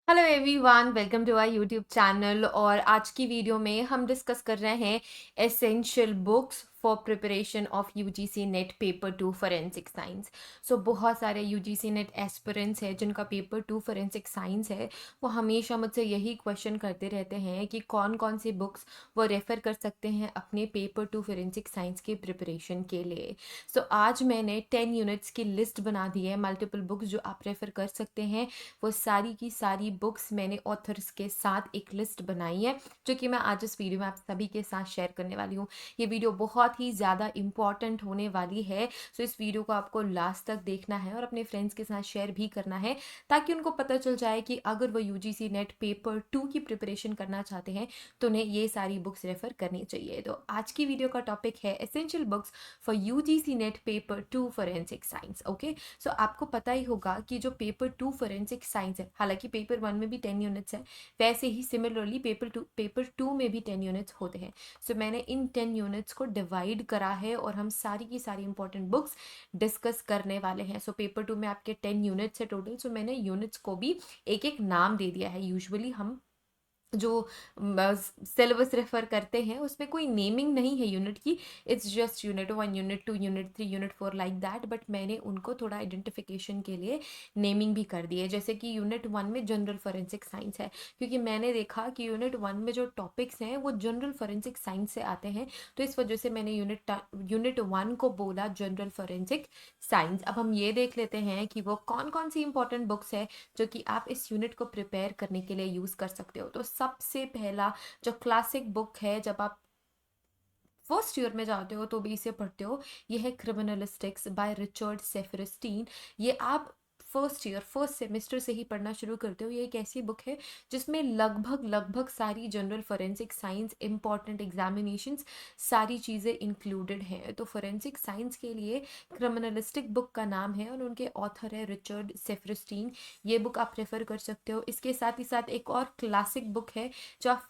Hello everyone, welcome to our YouTube channel. और आज की वीडियो में हम डिस्कस कर रहे हैं essential books for preparation of UGC NET paper 2 forensic science. So बहुत सारे यूजीसी नेट एस्पिरेंट्स हैं जिनका पेपर 2 फॉरेंसिक साइंस है। वो हमेशा मुझसे यही क्वेश्चन करते रहते हैं कि कौन कौन सी बुक्स वो रेफ़र कर सकते हैं अपने पेपर 2 फॉरेंसिक साइंस के प्रिपरेशन के लिए। सो आज मैंने 10 यूनिट्स की लिस्ट बना दी है, मल्टीपल बुक्स जो आप रेफ़र कर सकते हैं। वो सारी की सारी बुक्स मैंने ऑथर्स के साथ एक लिस्ट बनाई है, जो कि मैं आज इस वीडियो में आप सभी के साथ शेयर करने वाली हूँ। ये वीडियो बहुत ही ज़्यादा इंपॉर्टेंट होने वाली है। सो इस वीडियो को आपको लास्ट तक देखना है और अपने फ्रेंड्स के साथ शेयर भी करना है, ताकि उनको पता चल जाए कि अगर वो यूजीसी नेट पेपर 2 की प्रिपरेशन करना चाहते हैं तो उन्हें ये सारी बुक्स रेफर करनी चाहिए। तो आज की वीडियो का टॉपिक है essential books for UGC NET paper 2 forensic science. Okay, so आपको पता ही होगा कि जो पेपर 2 फॉरेंसिक साइंस है, हालांकि पेपर 1 में भी 10 यूनिट्स है, वैसे ही सिमिलरली पेपर 2 में भी 10 यूनिट्स होते हैं। सो मैंने इन 10 यूनिट्स को डिवाइड करा है और हम सारी की सारी इंपॉर्टेंट बुक्स डिस्कस करने वाले हैं। सो पेपर 2 में आपके 10 यूनिट्स है टोटल। सो मैंने यूनिट्स को भी एक एक नाम दे दिया है। यूजुअली हम जो सिलेबस रेफर करते हैं उसमें कोई नेमिंग नहीं है यूनिट की। It's just unit 1, unit 2, unit 3, unit 4 like that. But मैंने उनको थोड़ा आइडेंटिफिकेशन के लिए नेमिंग भी कर दी है। जैसे कि यूनिट 1 में जनरल फॉरेंसिक साइंस है, क्योंकि मैंने देखा कि यूनिट 1 में जो टॉपिक्स हैं वो जनरल फॉरेंसिक साइंस से आते हैं। तो इस वजह से मैंने यूनिट 1 को बोला जनरल फॉरेंसिक साइंस। अब हम ये देख लेते हैं कि वो कौन कौन सी इंपॉर्टेंट बुक्स है जो कि आप इस यूनिट को प्रिपेयर करने के लिए यूज़ कर सकते हो। तो सबसे पहला जो क्लासिक बुक है, जब आप फर्स्ट ईयर में जाते हो तो भी इसे पढ़ते हो, ये है क्रिमिनलिस्टिक्स बाय रिचर्ड सेफरस्टीन। ये आप फर्स्ट सेमेस्टर से ही पढ़ना शुरू करते हो। ये एक ऐसी बुक है जिसमें लगभग लगभग सारी general forensic science important examinations सारी चीज़ें इंक्लूडेड हैं। तो फोरेंसिक साइंस के लिए क्रिमिनलिस्टिक बुक का नाम है और उनके ऑथर है रिचर्ड सेफरस्टीन। ये बुक आप रेफर कर सकते हो। इसके साथ ही साथ एक और क्लासिक बुक है जो आप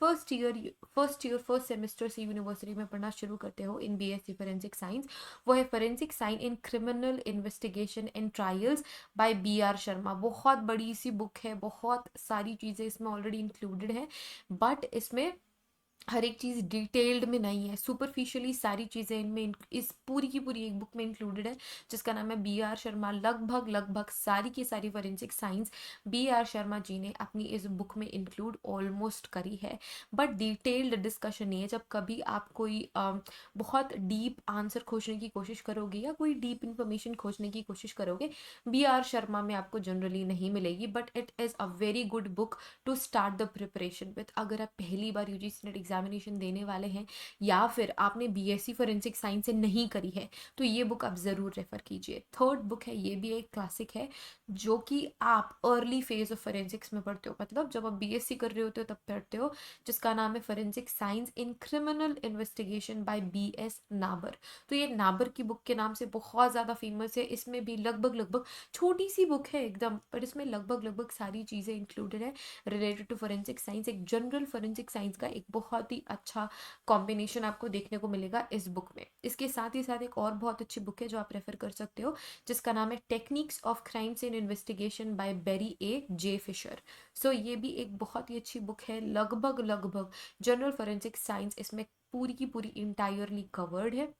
फर्स्ट सेमेस्टर से यूनिवर्सिटी में पढ़ना शुरू करते हो इन बीएससी फोरेंसिक साइंस। वो है forensic science in criminal investigation and trials by B R Sharma. बहुत बड़ी सी बुक है, बहुत सारी चीज़ें इसमें ऑलरेडी इंक्लूडेड हैं, बट इसमें हर एक चीज़ डिटेल्ड में नहीं है। सुपरफिशियली सारी चीज़ें इनमें इस पूरी की पूरी एक बुक में इंक्लूडेड है, जिसका नाम है बी आर शर्मा। लगभग लगभग सारी की सारी forensic science B R Sharma ji ने अपनी इस बुक में इंक्लूड ऑलमोस्ट करी है। बट डिटेल्ड डिस्कशन नहीं है। जब कभी आप कोई बहुत डीप आंसर खोजने की कोशिश करोगे या कोई डीप इंफॉर्मेशन खोजने की कोशिश करोगे, बी आर शर्मा में आपको जनरली नहीं मिलेगी। But it is a very good book to start the preparation with. अगर आप पहली बार यूजीसी नेट एग्जामिनेशन देने वाले हैं या फिर आपने बीएससी फोरेंसिक साइंस से नहीं करी है, तो ये बुक आप ज़रूर रेफर कीजिए। थर्ड बुक है, ये भी एक क्लासिक है, जो कि आप अर्ली फेज ऑफ फोरेंसिक्स में पढ़ते हो, मतलब जब आप बीएससी कर रहे होते हो तब पढ़ते हो, जिसका नाम है forensic science in criminal investigation by B S Nabar. तो ये नाबर की बुक के नाम से बहुत ज़्यादा फेमस है। इसमें भी लगभग लगभग, छोटी सी बुक है एकदम, पर इसमें लगभग लगभग सारी चीज़ें इंक्लूडेड है रिलेटेड टू फोरेंसिक साइंस। एक जनरल फोरेंसिक साइंस का एक बहुत ही अच्छा कॉम्बिनेशन आपको देखने को मिलेगा इस बुक में। इसके साथ ही साथ एक और बहुत अच्छी बुक है जो आप रेफर कर सकते हो, जिसका नाम है techniques of crimes in investigation by Barry A J Fisher. So ये भी एक बहुत ही अच्छी बुक है। लगभग लगभग जनरल फोरेंसिक साइंस इसमें पूरी की पूरी इंटायरली कवर्ड है,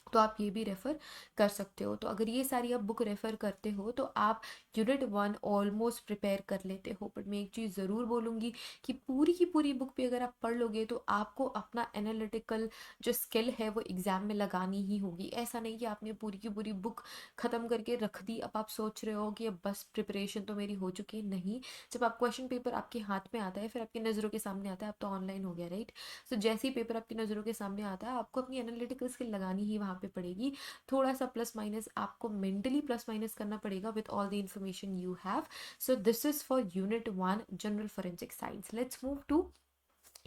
तो आप ये भी रेफ़र कर सकते हो। तो अगर ये सारी आप बुक रेफ़र करते हो तो आप यूनिट 1 ऑलमोस्ट प्रिपेयर कर लेते हो। बट मैं एक चीज़ ज़रूर बोलूँगी कि पूरी की पूरी बुक भी अगर आप पढ़ लोगे तो आपको अपना एनालिटिकल जो स्किल है वो एग्ज़ाम में लगानी ही होगी। ऐसा नहीं कि आपने पूरी की पूरी बुक ख़त्म करके रख दी, अब आप सोच रहे हो कि अब बस प्रिपरेशन तो मेरी हो चुकी है। नहीं, जब आप क्वेश्चन पेपर आपके हाथ में आता है, फिर आपकी नज़रों के सामने आता है, अब तो ऑनलाइन हो गया राइट। सो जैसे ही पेपर आपकी नज़रों के सामने आता है, आपको अपनी एनालिटिकल स्किल लगानी ही वहाँ पे पड़ेगी। थोड़ा सा प्लस माइनस आपको मेंटली प्लस माइनस करना पड़ेगा with all the information you have. So this is for unit 1 general forensic science. Let's move to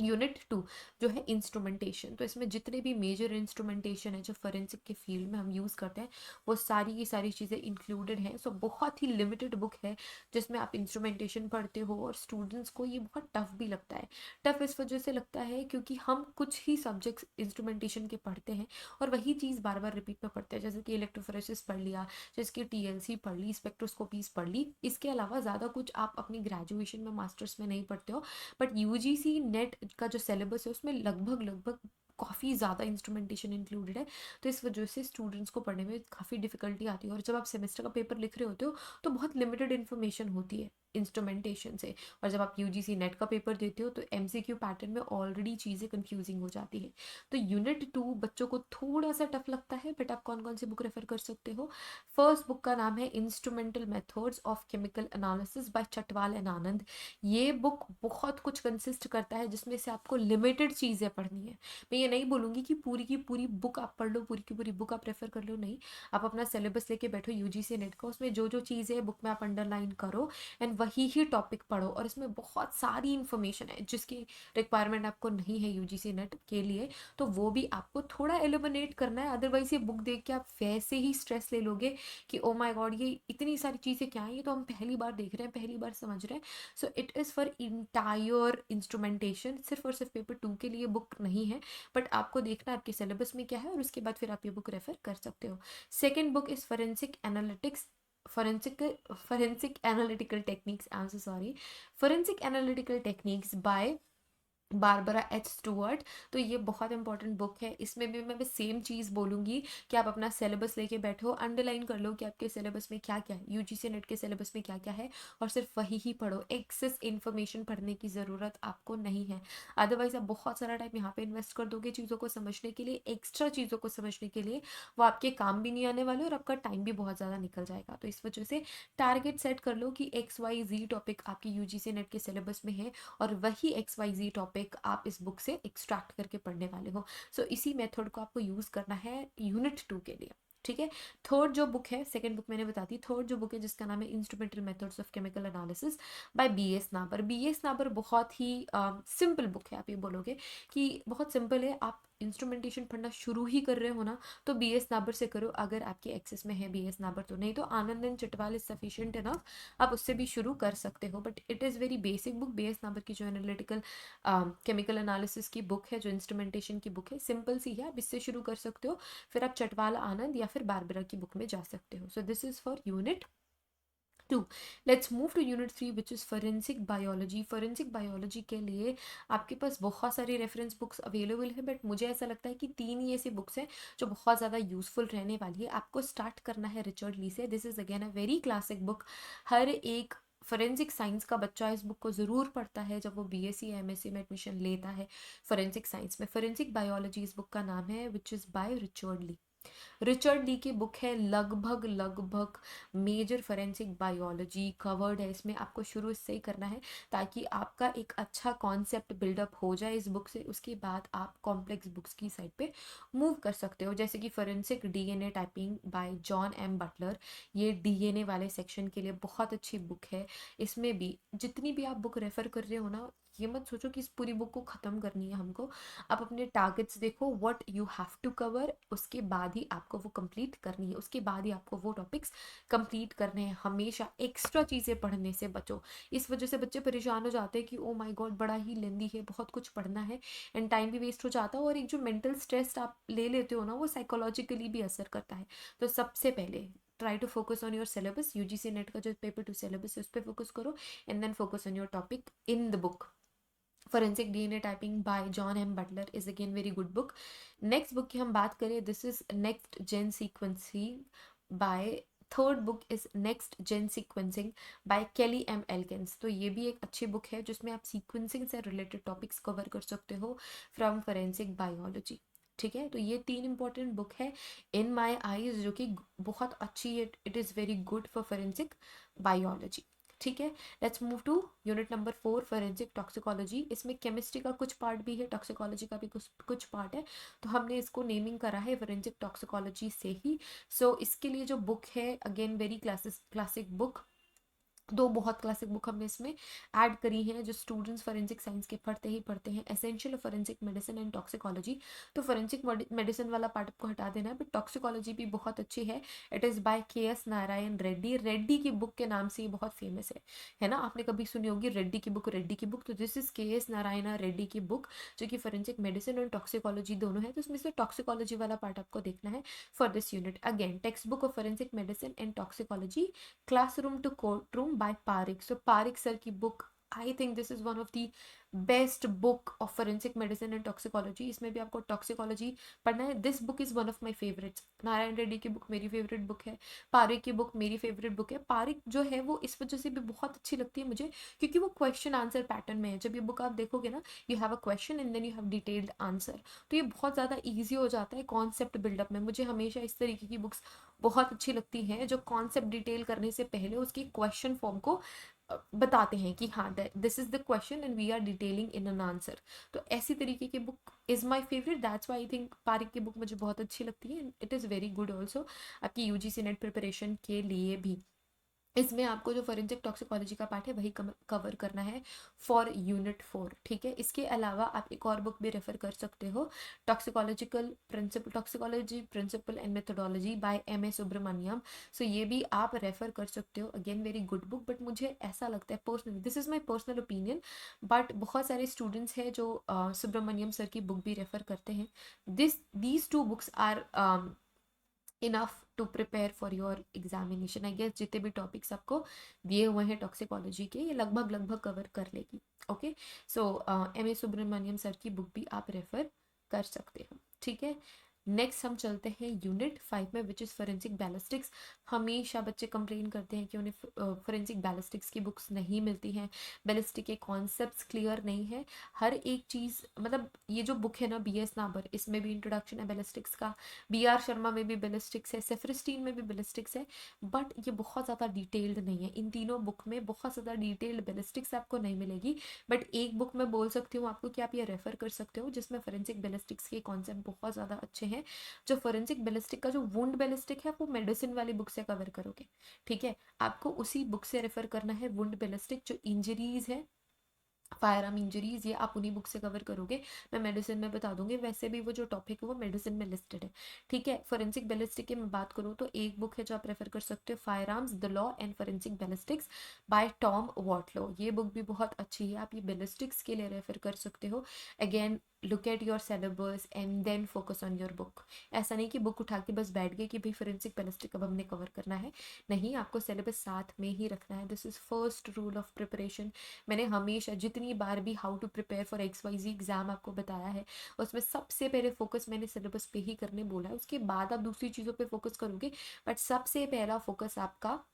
unit 2 जो है इंस्ट्रूमेंटेशन, तो इसमें जितने भी मेजर इंस्ट्रूमेंटेशन है जो फोरेंसिक के फील्ड में हम यूज़ करते हैं वो सारी की सारी चीज़ें इंक्लूडेड हैं। सो बहुत ही लिमिटेड बुक है जिसमें आप इंस्ट्रूमेंटेशन पढ़ते हो, और स्टूडेंट्स को ये बहुत टफ भी लगता है। टफ इस वजह से लगता है क्योंकि हम कुछ ही सब्जेक्ट्स इंस्ट्रूमेंटेशन के पढ़ते हैं और वही चीज़ बार बार रिपीट में पढ़ते हैं, जैसे कि इलेक्ट्रोफोरेसिस पढ़ लिया, जैसे कि टीएलसी पढ़ ली, स्पेक्ट्रोस्कोपीज पढ़ ली। इसके अलावा ज़्यादा कुछ आप अपनी ग्रेजुएशन में मास्टर्स में नहीं पढ़ते हो। बट यूजीसी नेट का जो सिलेबस है उसमें लगभग लगभग काफ़ी ज़्यादा इंस्ट्रूमेंटेशन इंक्लूडेड है, तो इस वजह से स्टूडेंट्स को पढ़ने में काफ़ी डिफिकल्टी आती है। और जब आप सेमेस्टर का पेपर लिख रहे होते हो तो बहुत लिमिटेड इन्फॉर्मेशन होती है इंस्ट्रूमेंटेशन से, और जब आप यूजीसी नेट का पेपर देते हो तो एमसीक्यू पैटर्न में ऑलरेडी चीज़ें कंफ्यूजिंग हो जाती है। तो यूनिट 2 बच्चों को थोड़ा सा टफ लगता है, बट आप कौन कौन सी बुक रेफर कर सकते हो। फर्स्ट बुक का नाम है instrumental methods of chemical analysis by Chatwal and Anand. ये बुक बहुत कुछ कंसिस्ट करता है जिसमें से आपको लिमिटेड चीज़ें पढ़नी है। मैं ये नहीं बोलूँगी कि पूरी की पूरी बुक आप पढ़ लो, पूरी की पूरी बुक आप रेफर कर लो, नहीं। आप अपना सिलेबस लेके बैठो यूजीसी नेट का, उसमें जो जो चीज़ें है बुक में आप अंडरलाइन करो एंड वही ही टॉपिक पढ़ो। और इसमें बहुत सारी इंफॉर्मेशन है जिसकी रिक्वायरमेंट आपको नहीं है यूजीसी नेट के लिए, तो वो भी आपको थोड़ा एलिमिनेट करना है। अदरवाइज ये बुक देख के आप वैसे ही स्ट्रेस ले लोगे कि ओ माय गॉड ये इतनी सारी चीज़ें क्या हैं, ये तो हम पहली बार देख रहे हैं, पहली बार समझ रहे हैं। So it is for entire instrumentation, सिर्फ और सिर्फ पेपर 2 के लिए बुक नहीं है। बट आपको देखना है आपके सिलेबस में क्या है, और उसके बाद फिर आप ये बुक रेफर कर सकते हो। Second book is forensic analytics, forensic analytical techniques, I'm so sorry, forensic analytical techniques by Barbara H Stuart. तो ये बहुत इंपॉर्टेंट बुक है। इसमें भी मैं बस सेम चीज़ बोलूँगी कि आप अपना सिलेबस लेके बैठो, अंडरलाइन कर लो कि आपके सिलेबस में क्या क्या है, यूजीसी नेट के सिलेबस में क्या क्या है, और सिर्फ वही ही पढ़ो। एक्सेस इन्फॉर्मेशन पढ़ने की ज़रूरत आपको नहीं है। अदरवाइज आप बहुत सारा टाइम यहाँ पे इन्वेस्ट कर दोगे चीज़ों को समझने के लिए, एक्स्ट्रा चीज़ों को समझने के लिए, वो आपके काम भी नहीं आने वाले और आपका टाइम भी बहुत ज़्यादा निकल जाएगा। तो इस वजह से टारगेट सेट कर लो कि XYZ टॉपिक आपकी यूजीसी नेट के सिलेबस में है, और वही XYZ टॉपिक आप इस बुक से एक्सट्रैक्ट करके पढ़ने वाले हो। सो इसी मेथड को आपको यूज़ करना है यूनिट 2 के लिए, ठीक है। थर्ड जो बुक है, सेकंड बुक मैंने बता दी, थर्ड जो बुक है जिसका नाम है instrumental methods of chemical analysis bye BS Nabar. BS Nabar बहुत ही सिंपल बुक है। आप ये बोलोगे कि बहुत सिंपल है, आप इंस्ट्रूमेंटेशन पढ़ना शुरू ही कर रहे हो ना तो BS नाबर से करो, अगर आपके एक्सेस में है BS नाबर तो। नहीं तो Anand and Chatwal is sufficient enough, आप उससे भी शुरू कर सकते हो। But it is very basic book. BS Nabar की जो एनालिटिकल केमिकल एनालिसिस की बुक है, जो इंस्ट्रूमेंटेशन की बुक है, सिंपल सी है, आप इससे शुरू कर सकते हो। फिर आप चटवाल आनंद या फिर बारबरा की बुक में जा सकते हो। So this is for unit 2। Let's move to unit 3 which is forensic biology. Forensic biology के लिए आपके पास बहुत सारी रेफरेंस बुक्स अवेलेबल है, बट मुझे ऐसा लगता है कि 3 ही ऐसी बुक्स हैं जो बहुत ज़्यादा यूजफुल रहने वाली है। आपको स्टार्ट करना है रिचर्ड ली से। This is again a very classic book. हर एक फोरेंसिक साइंस का बच्चा इस बुक को ज़रूर पढ़ता है जब वो BSc या MSc में एडमिशन लेता है फोरेंसिक साइंस में। फोरेंसिक बायोलॉजी इस बुक का नाम है, which is by Richard Li. Richard Li की बुक है, लगभग लगभग मेजर फोरेंसिक बायोलॉजी कवर्ड है इसमें। आपको शुरू इससे ही करना है ताकि आपका एक अच्छा कॉन्सेप्ट बिल्डअप हो जाए इस बुक से। उसके बाद आप कॉम्प्लेक्स बुक्स की साइड पे मूव कर सकते हो, जैसे कि forensic DNA typing by John M Butler. ये DNA वाले सेक्शन के लिए बहुत अच्छी बुक है। इसमें भी जितनी भी आप बुक रेफर कर रहे हो ना, ये मत सोचो कि इस पूरी बुक को ख़त्म करनी है हमको। आप अपने टारगेट्स देखो, what you have to cover, उसके बाद ही आपको वो कंप्लीट करनी है, उसके बाद ही आपको वो टॉपिक्स कंप्लीट करने हैं। हमेशा एक्स्ट्रा चीज़ें पढ़ने से बचो। इस वजह से बच्चे परेशान हो जाते हैं कि ओ माय गॉड बड़ा ही लेंदी है, बहुत कुछ पढ़ना है, एंड टाइम भी वेस्ट हो जाता है, और एक जो मेंटल स्ट्रेस आप ले लेते हो ना वो साइकोलॉजिकली भी असर करता है। तो सबसे पहले try to focus on your syllabus. UGC NET का जो पेपर 2 सिलेबस है उस पर फोकस करो, and then focus on your topic in the book. Forensic DNA Typing by John M. Butler is again very good book. Next book की हम बात करें, this is Next Gen Sequencing by, third book is next gen sequencing by Kelly M. Elkins. तो ये भी एक अच्छी book है जिसमें आप सीक्वेंसिंग से रिलेटेड टॉपिक्स कवर कर सकते हो फ्रॉम फोरेंसिक बायोलॉजी। ठीक है, तो ये 3 इंपॉर्टेंट बुक है इन माई आईज जो कि बहुत अच्छी है। It is very good for forensic biology. ठीक है, let's move to unit number 4 forensic toxicology. इसमें केमिस्ट्री का कुछ पार्ट भी है, टॉक्सिकोलॉजी का भी कुछ पार्ट है, तो हमने इसको नेमिंग करा है फोरेंसिक टॉक्सिकोलॉजी से ही। सो इसके लिए जो बुक है, अगेन वेरी क्लासिक बुक, दो बहुत क्लासिक बुक हमने इसमें ऐड करी हैं जो स्टूडेंट्स फॉरेंसिक साइंस के पढ़ते हैं, essential forensic medicine and toxicology. तो फॉरेंसिक मेडिसिन वाला पार्ट आपको हटा देना है, बट टॉक्सिकोलॉजी भी बहुत अच्छी है। It is by KS Narayan Reddy. Reddy की बुक के नाम से ये बहुत फेमस है ना, आपने कभी सुनी होगी रेड्डी की बुक, रेड्डी की बुक। तो this is KS Narayan Reddy की बुक, जो कि फॉरेंसिक मेडिसिन और टॉक्सिकोलॉजी दोनों है। तो उसमें से टॉक्सिकोलॉजी वाला पार्ट आपको देखना है for this unit. Again text book of forensic medicine and toxicology, Classroom to Courtroom by Parik. So Parik sir की book, I think this is one of the best book of forensic medicine and toxicology. इसमें भी आपको toxicology पढ़ना है। This book is one of my favourites. Narayan Reddy की book मेरी favourite book है, पारिक की बुक मेरी फेवरेट बुक है। पारिक जो है वो इस वजह से भी बहुत अच्छी लगती है मुझे, क्योंकि वो क्वेश्चन आंसर पैटर्न में है। जब ये बुक आप देखोगे ना, you have a question and then you have detailed answer, तो ये बहुत ज़्यादा ईजी हो जाता है कॉन्सेप्ट बिल्डअप में। मुझे हमेशा इस तरीके की बुक्स बहुत अच्छी लगती हैं, जो कॉन्सेप्ट डिटेल करने से पहले उसकी क्वेश्चन फॉर्म को बताते हैं कि हाँ this is the question and we are detailing in an answer. तो ऐसी तरीके की book is my favourite, that's why I think Parikh की बुक मुझे बहुत अच्छी लगती है। It is very good also आपकी UGC नेट प्रिपरेशन के लिए भी। इसमें आपको जो फोरेंसिक टॉक्सिकोलॉजी का पार्ट है वही कवर करना है फॉर यूनिट 4, ठीक है। इसके अलावा आप एक और बुक भी रेफर कर सकते हो, toxicology principle and methodology by M.A. Subramanyam. So ये भी आप रेफर कर सकते हो। Again very good book, but मुझे ऐसा लगता है personally, this is my personal opinion, but बहुत सारे स्टूडेंट्स हैं जो सुब्रमण्यम सर की बुक भी रेफर करते हैं। These two books are enough to prepare for your examination. I guess जितने भी टॉपिक्स आपको दिए हुए हैं टॉक्सिकोलॉजी के, ये लगभग कवर कर लेगी। ओके, सो M.A. सुब्रमण्यम सर की बुक भी आप रेफर कर सकते हो, ठीक है। नेक्स्ट हम चलते हैं यूनिट 5 में, विच इज़ फोरेंसिक बैलिस्टिक्स। हमेशा बच्चे कंप्लेन करते हैं कि उन्हें फोरेंसिक बैलिस्टिक्स की बुक्स नहीं मिलती हैं, बैलिस्टिक के कॉन्सेप्ट्स क्लियर नहीं है। हर एक चीज़, मतलब ये जो बुक है ना BS नाबर, इसमें भी इंट्रोडक्शन है बैलिस्टिक्स का, BR शर्मा में भी बैलिस्टिक्स है, सेफरिस्टीन में भी बैलिस्टिक्स है, बट ये बहुत ज़्यादा डिटेल्ड नहीं है। इन तीनों बुक में बहुत ज़्यादा डिटेल्ड बैलिस्टिक्स आपको नहीं मिलेगी, बट एक बुक मैं बोल सकती हूँ आपको कि आप ये रेफर कर सकते हो, जिसमें फोरेंसिक बैलिस्टिक्स के कॉन्सेप्ट बहुत ज़्यादा अच्छे हैं। जो फोरेंसिक बैलिस्टिक का जो वुंड बैलिस्टिक है, वो मेडिसिन वाली बुक से कवर करोगे, ठीक है। आपको उसी बुक से रेफर करना है वुंड बैलिस्टिक। जो इंजरीज है, फायर आर्म इंजरीज, ये आप उन्हीं बुक से कवर करोगे। मैं मेडिसिन में बता दूंगी, वैसे भी वो जो टॉपिक है वो मेडिसिन में लिस्टेड है, ठीक है। फोरेंसिक बैलिस्टिक की मैं बात करूँ तो एक बुक है जो आप रेफर कर सकते हो, firearms the law and forensic ballistics by Tom Warlow. ये बुक भी बहुत अच्छी है, आप ये बैलिस्टिक्स के लिए रेफर कर सकते हो। Again look at your syllabus and then focus on your book. ऐसा नहीं कि बुक उठा के बस बैठ गए कि भाई फोरेंसिक बैलिस्टिक अब हमने कवर करना है, नहीं, आपको सिलेबस साथ में ही रखना है। This is first rule of preparation. मैंने हमेशा जितनी बार भी how to prepare for XYZ exam आपको बताया है, उसमें सबसे पहले फोकस मैंने सिलेबस पे ही करने बोला है। उसके बाद आप दूसरी चीज़ों पे फोकस करोगे, बट सबसे पहला फोकस आपका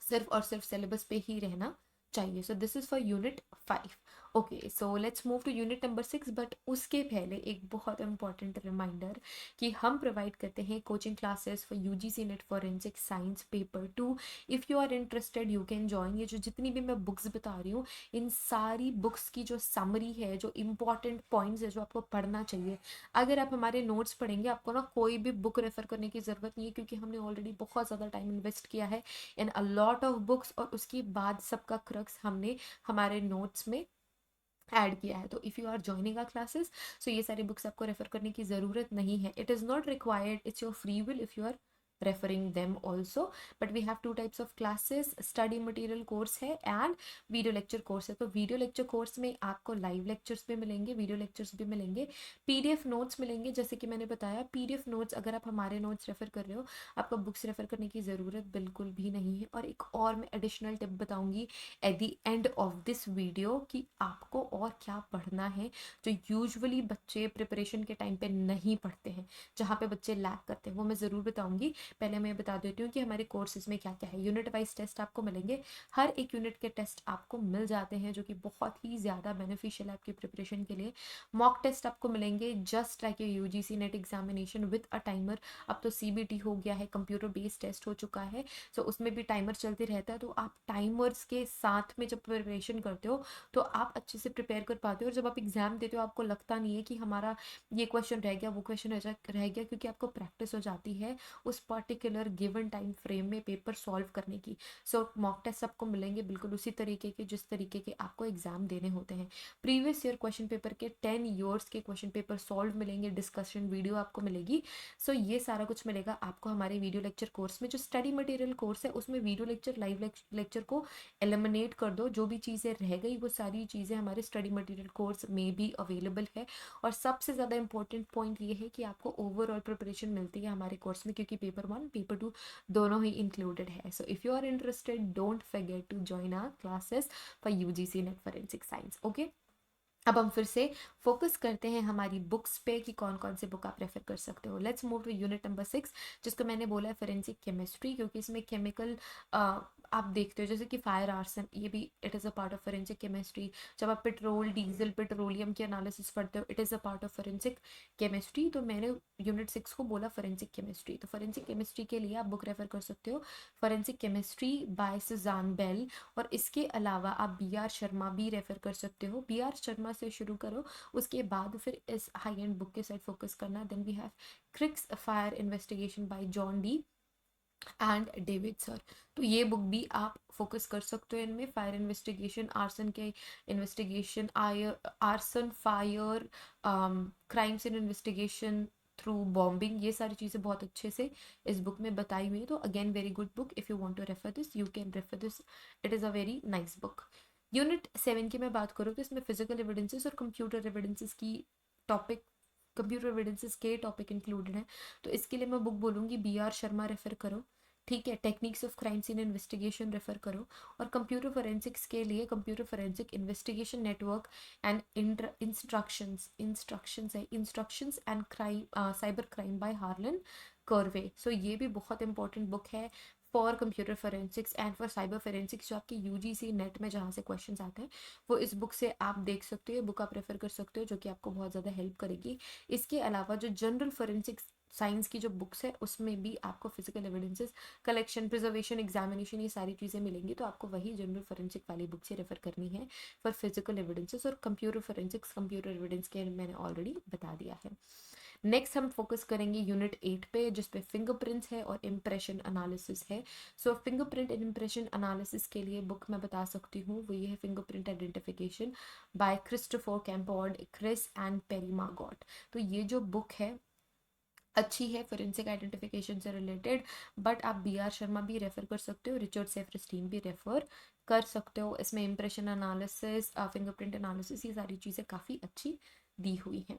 सिर्फ और सिर्फ सिलेबस पे ही रहना चाहिए। So this is for unit 5। Okay, so let's move to unit number 6, but उसके पहले एक बहुत इंपॉर्टेंट रिमाइंडर कि हम प्रोवाइड करते हैं coaching classes for UGC NET forensic science paper 2। If you are interested you can join. ये जो जितनी भी मैं बुक्स बता रही हूँ, इन सारी बुक्स की जो समरी है, जो इंपॉर्टेंट पॉइंट्स है जो आपको पढ़ना चाहिए, अगर आप हमारे नोट्स पढ़ेंगे, आपको ना कोई भी बुक रेफर करने की ज़रूरत नहीं है, क्योंकि हमने ऑलरेडी बहुत ज़्यादा टाइम इन्वेस्ट किया है इन अ लॉट ऑफ बुक्स, और उसके बाद सबका क्रक्स हमने हमारे नोट्स में ऐड किया है। तो if you are joining our classes, so ये सारी बुक्स आपको रेफर करने की ज़रूरत नहीं है। It is not required, it's your free will if you are referring them also, but we have two types of classes, study material course है and video lecture course है। तो video lecture course में आपको live lectures भी मिलेंगे, video lectures भी मिलेंगे, PDF notes मिलेंगे। जैसे कि मैंने बताया, PDF notes अगर आप हमारे notes रेफर कर रहे हो, आपको बुक्स रेफर करने की ज़रूरत बिल्कुल भी नहीं है। और एक और मैं एडिशनल टिप बताऊंगी at the end of this video कि आपको और क्या पढ़ना है, जो यूजुअली बच्चे प्रिपरेशन के टाइम पे नहीं पढ़ते हैं, जहाँ पे बच्चे लैक करते हैं, वो मैं ज़रूर बताऊंगी। पहले मैं बता देती हूँ कि हमारे कोर्सेज में क्या क्या है। यूनिट वाइज टेस्ट आपको मिलेंगे, हर एक यूनिट के टेस्ट आपको मिल जाते हैं, जो कि बहुत ही ज़्यादा बेनिफिशियल है आपकी प्रिपरेशन के लिए। मॉक टेस्ट आपको मिलेंगे just like a UGC net examination with a timer. अब तो CBT हो गया है, कंप्यूटर बेस्ड टेस्ट हो चुका है, सो उसमें भी टाइमर चलते रहता है। तो आप टाइमर्स के साथ में जब प्रिपरेशन करते हो तो आप अच्छे से प्रिपेयर कर पाते हो, और जब आप एग्जाम देते हो आपको लगता नहीं है कि हमारा ये क्वेश्चन रह गया, वो क्वेश्चन रह गया, क्योंकि आपको प्रैक्टिस हो जाती है उस पर्टिकुलर गिवन टाइम फ्रेम में पेपर सॉल्व करने की। सो मॉक टेस्ट सबको मिलेंगे बिल्कुल उसी तरीके के जिस तरीके के आपको एग्जाम देने होते हैं। प्रीवियस ईयर क्वेश्चन पेपर के 10 ईयर्स के क्वेश्चन पेपर सॉल्व मिलेंगे, डिस्कशन वीडियो आपको मिलेगी। सो ये सारा कुछ मिलेगा आपको हमारे वीडियो लेक्चर कोर्स में। जो स्टडी मटेरियल कोर्स है उसमें वीडियो लेक्चर लाइव लेक्चर को एलिमिनेट कर दो, जो भी चीज़ें रह गई वो सारी चीज़ें हमारे स्टडी मटेरियल कोर्स में भी अवेलेबल है। और सबसे ज़्यादा इंपॉर्टेंट पॉइंट ये है कि आपको ओवरऑल प्रिपरेशन मिलती है हमारे कोर्स में, क्योंकि पेपर 1 पेपर 2 दोनों ही इंक्लूडेड है। So if you are interested don't forget to join our classes for UGC NET forensic science. Okay, अब हम फिर से फोकस करते हैं हमारी बुक्स पे कि कौन कौन से बुक आप रेफर कर सकते हो। Let's move to unit number 6, जिसको मैंने बोला है फोरेंसिक केमिस्ट्री, क्योंकि इसमें केमिकल आप देखते हो जैसे कि फायर आर्सन, ये भी it is a part of forensic chemistry. जब आप पेट्रोल डीजल पेट्रोलियम की एनालिसिस पढ़ते हो it is a part of forensic chemistry. तो मैंने यूनिट 6 को बोला फोरेंसिक केमिस्ट्री। तो फोरेंसिक केमिस्ट्री के लिए आप बुक रेफर कर सकते हो forensic chemistry by Suzanne Bell. और इसके अलावा आप बी आर शर्मा भी रेफर कर सकते हो। बी आर शर्मा से शुरू करो, उसके बाद फिर इस हाई एंड बुक के साइड फोकस करना। Then we have Kirk's fire investigation by John D and David sir. तो ये बुक भी आप फोकस कर सकते हो इनमें। फायर इन्वेस्टिगेशन, आर्सन के investigation, arson fire crimes in investigation through bombing, ये सारी चीज़ें बहुत अच्छे से इस बुक में बताई हुई है। तो again very good book, if you want to refer this you can refer this, it is a very nice book. Unit 7 की मैं बात करूँ तो इसमें फिजिकल एविडेंसेस और कंप्यूटर एविडेंसेस की टॉपिक, कंप्यूटर एविडेंसेस के टॉपिक इंक्लूडेड हैं। तो इसके लिए मैं बुक बोलूँगी बी आर शर्मा रेफर करो, ठीक है। Techniques of crime scene investigation refer करो। और कंप्यूटर फोरेंसिक्स के लिए computer forensic investigation network and instructions and crime cyber crime by Harlan Carvey. So ये भी बहुत इंपॉर्टेंट बुक है for computer forensics and for cyber forensics. जो आपके यूजीसी नेट में जहाँ से क्वेश्चंस आते हैं वो इस बुक से आप देख सकते हो, बुक आप रेफर कर सकते हो, जो कि आपको बहुत ज़्यादा हेल्प करेगी। इसके अलावा जो जनरल फोरेंसिक्स साइंस की जो बुक्स है उसमें भी आपको physical evidences collection, preservation, examination, ये सारी चीज़ें मिलेंगी। तो आपको वही जनरल फोरेंसिक वाली बुक से रेफर करनी है फॉर फिजिकल एविडेंसेस। और कंप्यूटर फोरेंसिक्स कंप्यूटर एविडेंस के मैंने ऑलरेडी बता दिया है। नेक्स्ट हम फोकस करेंगे यूनिट 8 पे, जिसपे फिंगरप्रिंट्स है और इम्प्रेशन एनालिसिस है। सो फिंगरप्रिंट एंड इम्प्रेशन एनालिसिस के लिए बुक मैं बता सकती हूँ, वो ये है fingerprint identification by Christopher Champod, Chris and Pierre Margot. तो ये जो बुक है अच्छी है फोरेंसिक आइडेंटिफिकेशन से रिलेटेड, बट आप बी आर शर्मा भी रेफर कर सकते हो, रिचर्ड सेफरस्टीन भी रेफर कर सकते हो। इसमें इंप्रेशन एनालिसिस, फिंगरप्रिंट एनालिसिस, ये सारी चीज़ें काफ़ी अच्छी दी हुई हैं।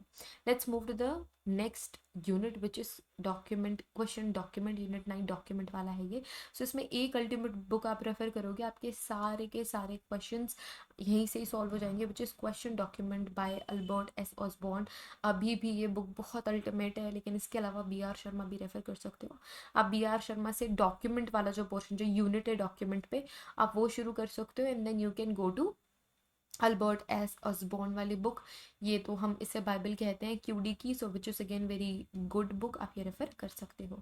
Let's move to the next unit which is document, question document. Unit 9 document वाला है ये। सो इसमें एक अल्टीमेट बुक आप रेफर करोगे, आपके सारे के सारे क्वेश्चंस यहीं से ही सॉल्व हो जाएंगे, which is question document by Albert S Osborn. अभी भी ये बुक बहुत अल्टीमेट है, लेकिन इसके अलावा बी आर शर्मा भी रेफर कर सकते हो। आप बी आर शर्मा से डॉक्यूमेंट वाला जो पोर्शन, जो यूनिट है डॉक्यूमेंट पे, आप वो शुरू कर सकते हो and then you can go to Albert S Osborn वाली बुक। ये तो हम इसे बाइबल कहते हैं क्यूडी की, so which is again very good book, आप ये रेफर कर सकते हो।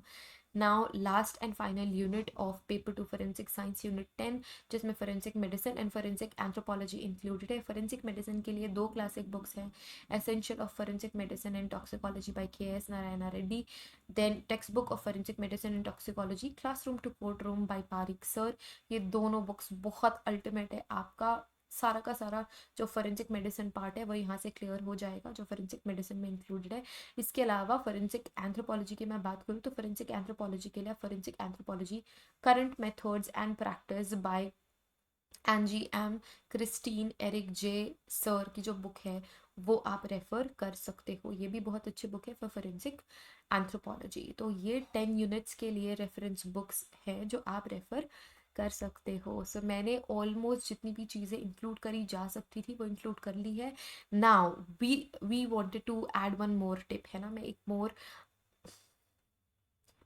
Now last and final unit of paper 2 forensic science, unit 10, जिसमें forensic medicine and forensic anthropology included है। फोरेंसिक मेडिसिन के लिए 2 क्लासिक बुक्स हैं, essential of forensic medicine and toxicology by K S Narayana Reddy, then textbook of forensic medicine and toxicology classroom to courtroom by Parikh sir. ये दोनों books बहुत ultimate है, आपका सारा का सारा जो फोरेंसिक मेडिसिन पार्ट है वो यहाँ से क्लियर हो जाएगा, जो फोरेंसिक मेडिसिन में इंक्लूडेड है। इसके अलावा फोरेंसिक एंथ्रोपोलॉजी की मैं बात करूँ तो फोरेंसिक एंथ्रोपोलॉजी के लिए forensic anthropology current methods and practice by Angi M Christine Eric J sir की जो बुक है वो आप रेफर कर सकते हो। ये भी बहुत अच्छी बुक है फॉर फोरेंसिक एंथ्रोपोलॉजी। तो ये 10 यूनिट्स के लिए रेफरेंस बुक्स हैं जो आप रेफर कर सकते हो। सो मैंने ऑलमोस्ट जितनी भी चीज़ें इंक्लूड करी जा सकती थी वो इंक्लूड कर ली है। Now we wanted to add one more tip, है ना। मैं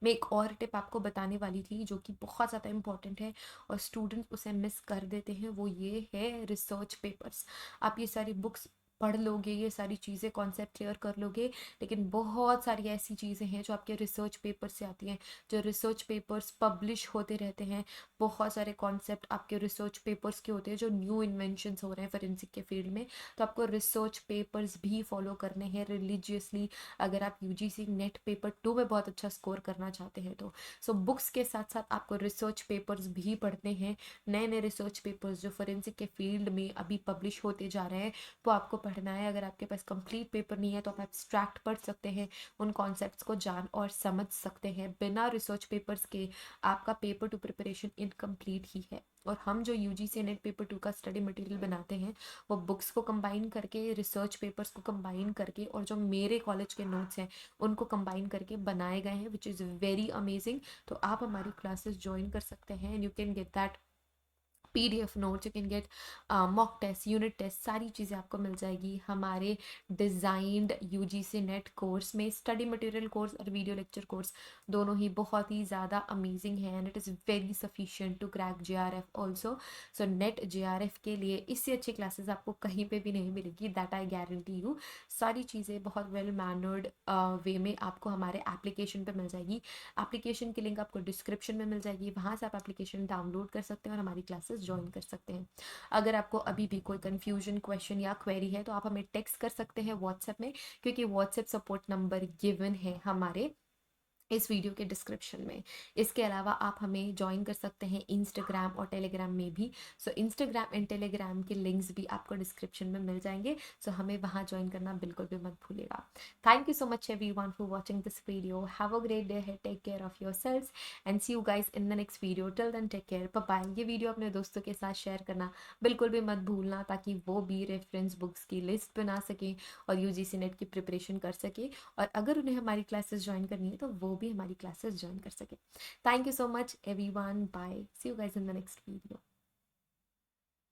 एक और टिप आपको बताने वाली थी जो कि बहुत ज़्यादा इंपॉर्टेंट है और स्टूडेंट्स उसे मिस कर देते हैं, वो ये है रिसर्च पेपर्स। आप ये सारी बुक्स पढ़ लोगे, ये सारी चीज़ें कॉन्सेप्ट क्लियर कर लोगे, लेकिन बहुत सारी ऐसी चीज़ें हैं जो आपके रिसर्च पेपर से आती हैं, जो रिसर्च पेपर्स पब्लिश होते रहते हैं। बहुत सारे कॉन्सेप्ट आपके रिसर्च पेपर्स के होते हैं, जो न्यू इन्वेंशंस हो रहे हैं फोरेंसिक के फील्ड में, तो आपको रिसर्च पेपर्स भी फॉलो करने हैं रिलीजियसली, अगर आप यूजीसी नेट पेपर 2 में बहुत अच्छा स्कोर करना चाहते हैं तो। सो बुक्स के साथ साथ आपको रिसर्च पेपर्स भी पढ़ने हैं। नए नए रिसर्च पेपर्स जो फोरेंसिक के फील्ड में अभी पब्लिश होते जा रहे हैं वो आपको पढ़ना है। अगर आपके पास कंप्लीट पेपर नहीं है तो आप एब्स्ट्रैक्ट पढ़ सकते हैं, उन कॉन्सेप्ट्स को जान और समझ सकते हैं। बिना रिसर्च पेपर्स के आपका पेपर टू प्रिपरेशन इनकम्प्लीट ही है। और हम जो यूजीसी नेट पेपर 2 का स्टडी मटेरियल बनाते हैं वो बुक्स को कंबाइन करके, रिसर्च पेपर्स को कंबाइन करके, और जो मेरे कॉलेज के नोट्स हैं उनको कंबाइन करके बनाए गए हैं, विच इज़ वेरी अमेजिंग। तो आप हमारी क्लासेस ज्वाइन कर सकते हैं and you can get that PDF notes, you can get mock test, unit test, सारी चीज़ें आपको मिल जाएगी हमारे डिज़ाइंड यूजीसी नेट कोर्स में। स्टडी मटेरियल कोर्स और वीडियो लेक्चर कोर्स दोनों ही बहुत ही ज़्यादा अमेजिंग है and it is very sufficient to crack JRF also. So NET JRF के लिए इससे अच्छी क्लासेस आपको कहीं पे भी नहीं मिलेगी, दैट आई गारंटी यू। सारी चीज़ें बहुत वेल मैनर्ड वे में आपको हमारे एप्लीकेशन पे मिल जाएगी। एप्लीकेशन की लिंक आपको डिस्क्रिप्शन में मिल जाएगी, वहाँ से आप एप्लीकेशन डाउनलोड कर सकते हैं और हमारी क्लासेस ज्वाइन कर सकते हैं। अगर आपको अभी भी कोई कन्फ्यूजन, क्वेश्चन या क्वेरी है तो आप हमें टेक्स्ट कर सकते हैं व्हाट्सएप में, क्योंकि व्हाट्सएप सपोर्ट नंबर गिवन है हमारे इस वीडियो के डिस्क्रिप्शन में। इसके अलावा आप हमें ज्वाइन कर सकते हैं इंस्टाग्राम और टेलीग्राम में भी। सो इंस्टाग्राम एंड टेलीग्राम के लिंक्स भी आपको डिस्क्रिप्शन में मिल जाएंगे, सो हमें वहाँ ज्वाइन करना बिल्कुल भी मत भूलिएगा। Thank you so much everyone for watching this video. Have a great day, take care of yourselves and see you guys in the next video. Till then take care, bye bye. ये video अपने दोस्तों के साथ share करना बिल्कुल भी मत भूलना, ताकि वो भी रेफरेंस बुक्स की लिस्ट बना सकें और यूजीसी नेट की प्रिपरेशन कर सके, और अगर उन्हें हमारी क्लासेस ज्वाइन करनी है तो वो भी हमारी क्लासेस ज्वाइन कर सके। Thank you so much everyone, bye, see you guys in the next video.